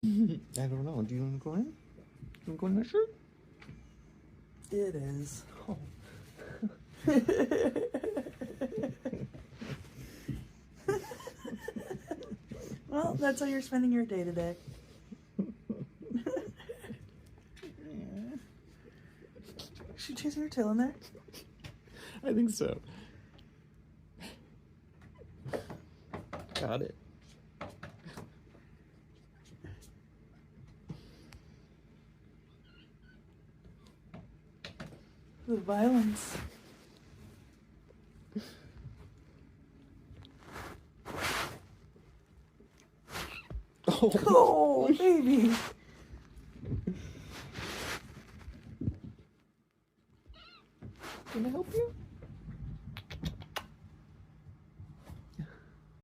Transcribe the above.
I don't know. Do you want to go in? You want to go in that shirt? It is. Oh. Well, that's how you're spending your day today. Is she chasing her tail in there? I think so. Got it. The violence. Oh, baby. Can I help you?